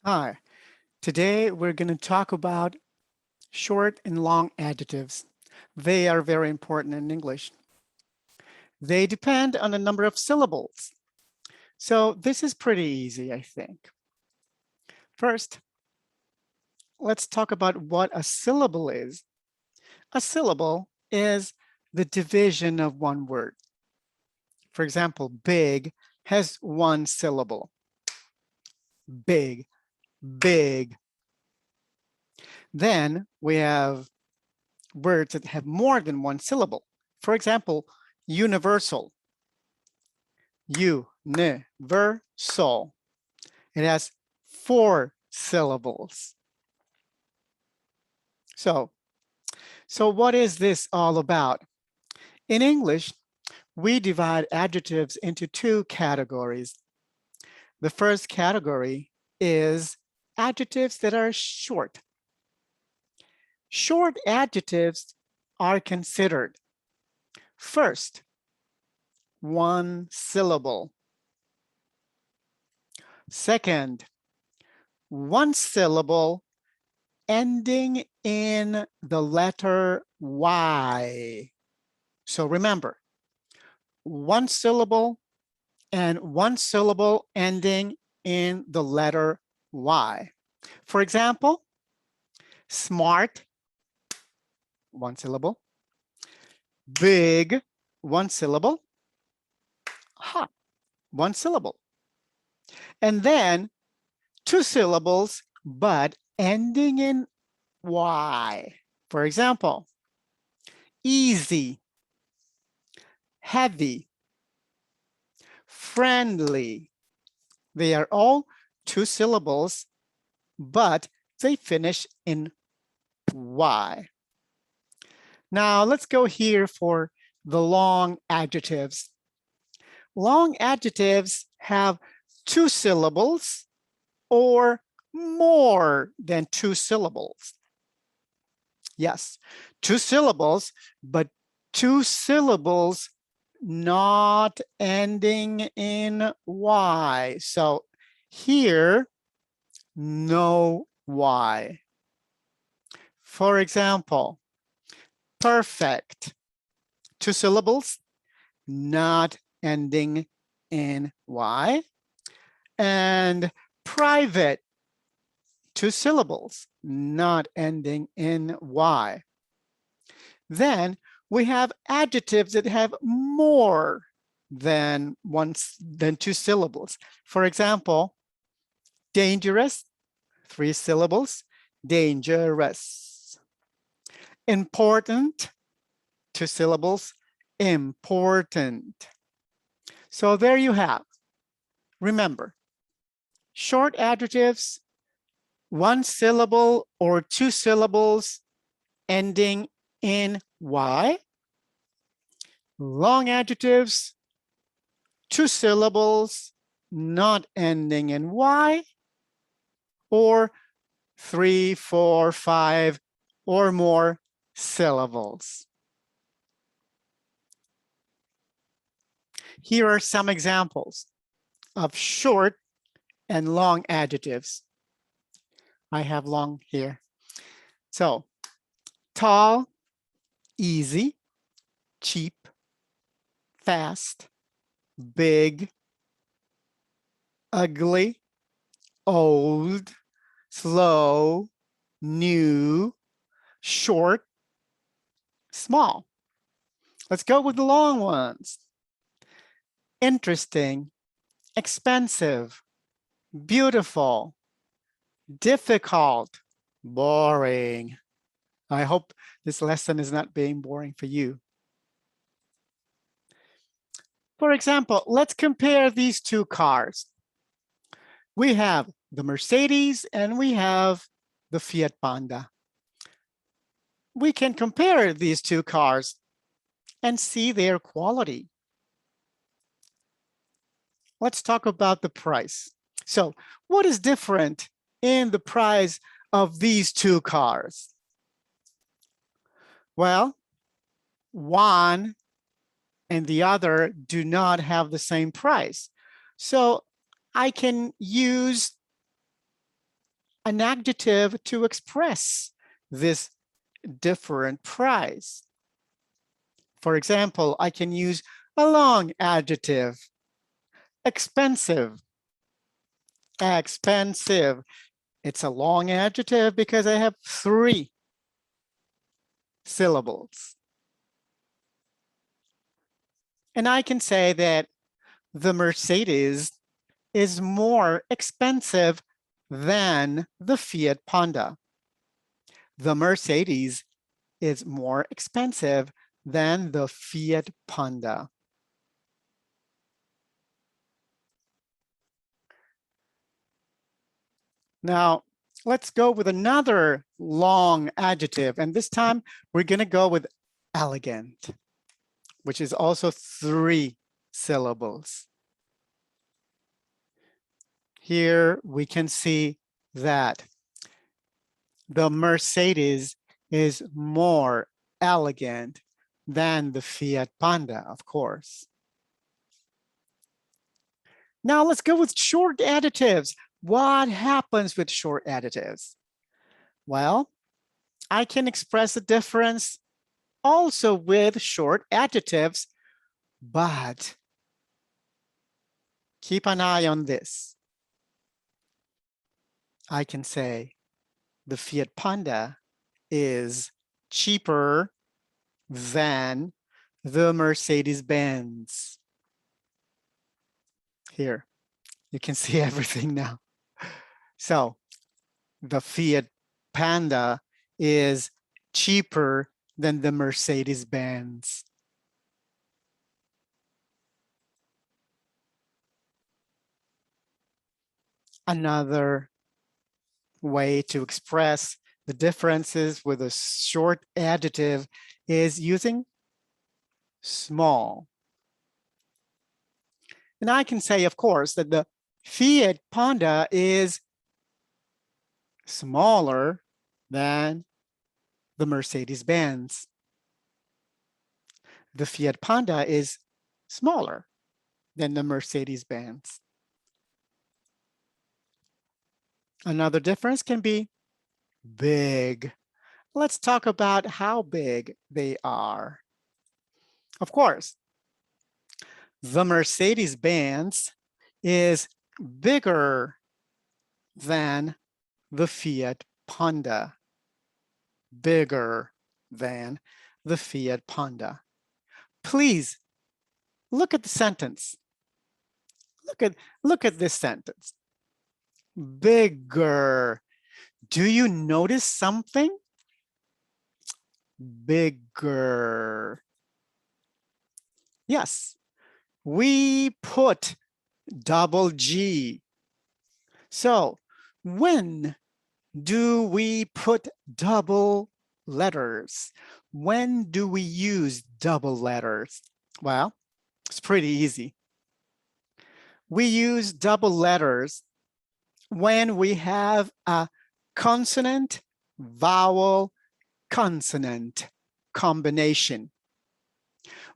Hi, today we're going to talk about short and long adjectives. They are very important in English. They depend on the number of syllables. So this is pretty easy, I think. First, let's talk about what a syllable is. A syllable is the division of one word. For example, big has one syllable. Big, big. Then we have words that have more than one syllable. For example, universal. Universal. It has 4 syllables. So what is this all about? In English, we divide adjectives into 2 categories. The first category is adjectives that are short. Short adjectives are considered first, 1 syllable. Second, 1 syllable ending in the letter Y. So remember, 1 syllable and 1 syllable ending in the letter Y. For example, smart, 1 syllable. Big, 1 syllable. Hot, 1 syllable. And then 2 syllables, but ending in Y. For example, easy, heavy, friendly. They are all 2 syllables, but they finish in Y. Now let's go here for the long adjectives. Long adjectives have 2 syllables or more than 2 syllables. Yes, 2 syllables, but 2 syllables not ending in Y. So here, no Y. For example, perfect, 2 syllables, not ending in Y. And private, 2 syllables, not ending in Y. Then we have adjectives that have more than 2 syllables. For example, dangerous, 3 syllables, dangerous. Important, 2 syllables, important. So there you have. Remember, short adjectives, 1 syllable or 2 syllables ending in Y. Long adjectives, 2 syllables not ending in Y, or 3, 4, 5 or more syllables. Here are some examples of short and long adjectives. I have long here. So, tall, easy, cheap, fast, big, ugly, old, slow, new, short, small. Let's go with the long ones. Interesting, expensive, beautiful, difficult, boring. I hope this lesson is not being boring for you. For example, let's compare these 2 cars. We have the Mercedes and we have the Fiat Panda. We can compare these 2 cars and see their quality. Let's talk about the price. So, what is different in the price of these 2 cars? Well, one and the other do not have the same price. So I can use an adjective to express this different price. For example, I can use a long adjective, expensive. Expensive. It's a long adjective because I have 3 syllables. And I can say that the Mercedes is more expensive than the Fiat Panda. The Mercedes is more expensive than the Fiat Panda. Now, let's go with another long adjective. And this time we're going to go with elegant, which is also 3 syllables. Here we can see that the Mercedes is more elegant than the Fiat Panda, of course. Now let's go with short adjectives. What happens with short adjectives? Well, I can express a difference also with short adjectives, but keep an eye on this. I can say the Fiat Panda is cheaper than the Mercedes-Benz. Here, you can see everything now. So the Fiat Panda is cheaper than the Mercedes-Benz. Another way to express the differences with a short adjective is using small. And I can say, of course, that the Fiat Panda is smaller than the Mercedes-Benz. The Fiat Panda is smaller than the Mercedes-Benz. Another difference can be big. Let's talk about how big they are. Of course, the Mercedes-Benz is bigger than the Fiat Panda. Bigger than the Fiat Panda. Please look at the sentence. Look at this sentence. Bigger. Do you notice something? Bigger. Yes, we put double G. So when do we put double letters? When do we use double letters? Well, it's pretty easy. We use double letters when we have a consonant, vowel, consonant combination.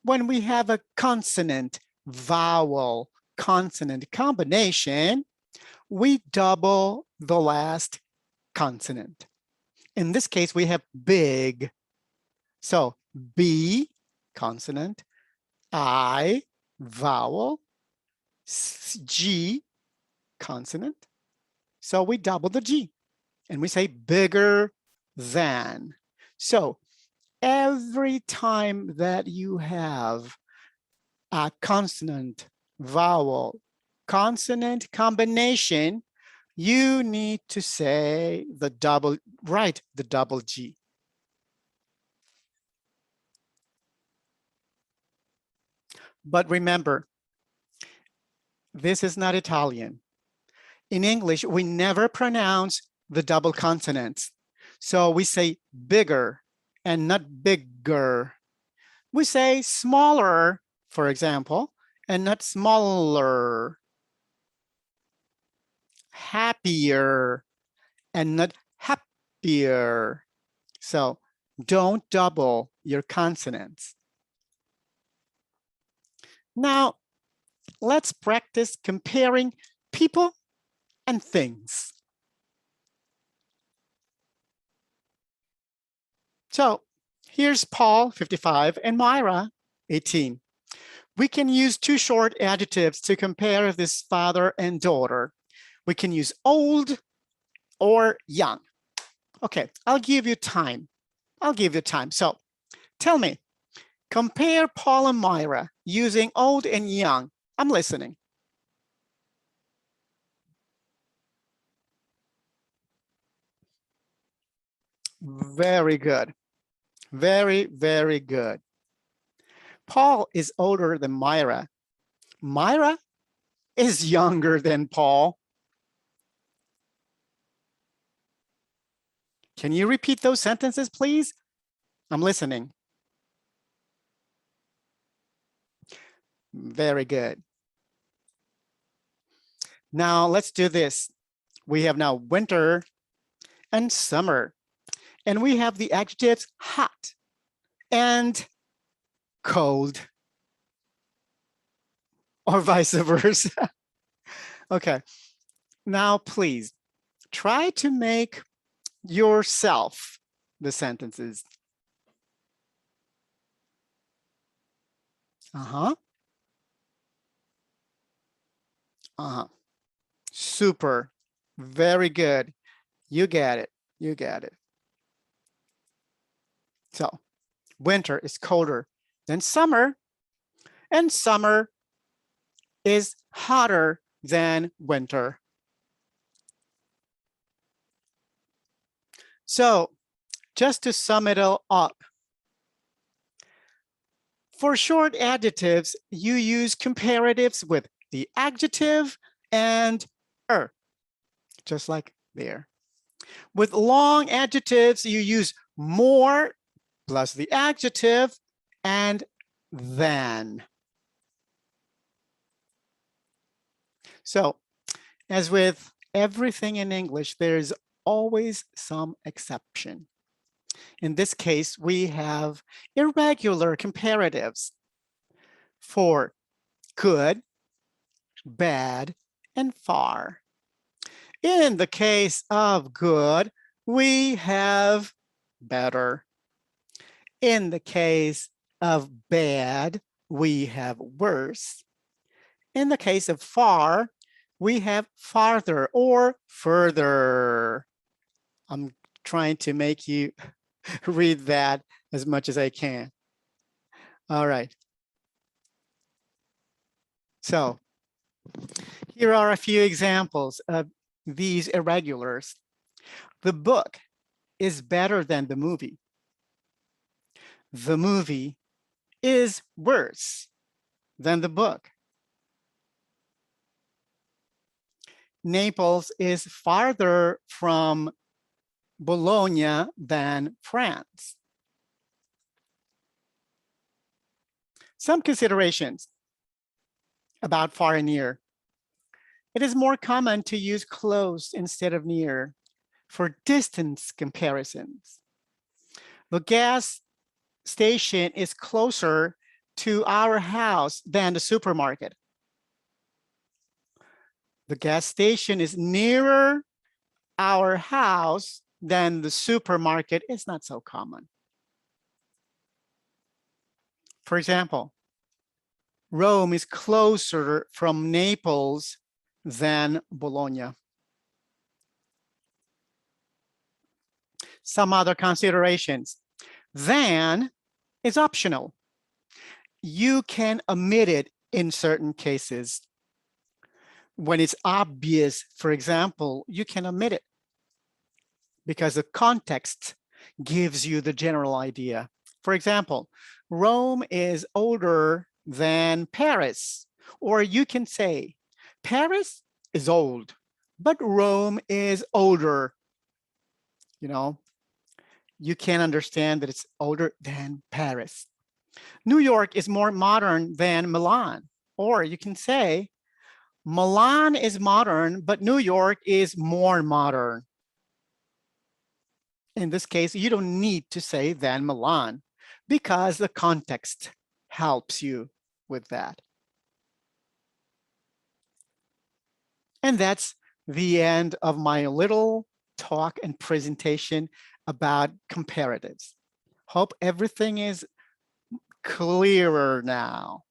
When we have a consonant, vowel, consonant combination, we double the last consonant. In this case, we have big. So B, consonant, I, vowel, G, consonant. So we double the G and we say bigger than. So every time that you have a consonant, vowel, consonant combination, you need to say the double, write the double G. But remember, this is not Italian. In English, we never pronounce the double consonants. So we say bigger and not bigger. We say smaller, for example, and not smaller. Happier and not happier. So don't double your consonants. Now, let's practice comparing people and things. So here's Paul, 55, and Myra, 18. We can use two short adjectives to compare this father and daughter. We can use old or young. Okay, I'll give you time. I'll give you time. So tell me, compare Paul and Myra using old and young. I'm listening. Very good. Very, very good. Paul is older than Myra. Myra is younger than Paul. Can you repeat those sentences, please? I'm listening. Very good. Now let's do this. We have now winter and summer, and we have the adjectives hot and cold, or vice versa. Okay, now please try to make yourself the sentences. Uh-huh. Uh-huh. Super. Very good. You get it. You get it. So winter is colder than summer, and summer is hotter than winter. So just to sum it all up, for short adjectives, you use comparatives with the adjective and er, just like there. With long adjectives, you use more plus the adjective and than. So as with everything in English, there's always some exception. In this case, we have irregular comparatives for good, bad, and far. In the case of good, we have better. In the case of bad, we have worse. In the case of far, we have farther or further. I'm trying to make you read that as much as I can. All right. So here are a few examples of these irregulars. The book is better than the movie. The movie is worse than the book. Naples is farther from Bologna than France. Some considerations about far and near. It is more common to use close instead of near for distance comparisons. The gas station is closer to our house than the supermarket. The gas station is nearer our house than the supermarket. Is not so common. For example, Rome is closer from Naples than Bologna. Some other considerations. Than is optional. You can omit it in certain cases. When it's obvious, for example, you can omit it because the context gives you the general idea. For example, Rome is older than Paris, or you can say Paris is old, but Rome is older. You know, you can understand that it's older than Paris. New York is more modern than Milan, or you can say Milan is modern, but New York is more modern. In this case, you don't need to say than Milan because the context helps you with that. And that's the end of my little talk and presentation about comparatives. Hope everything is clearer now.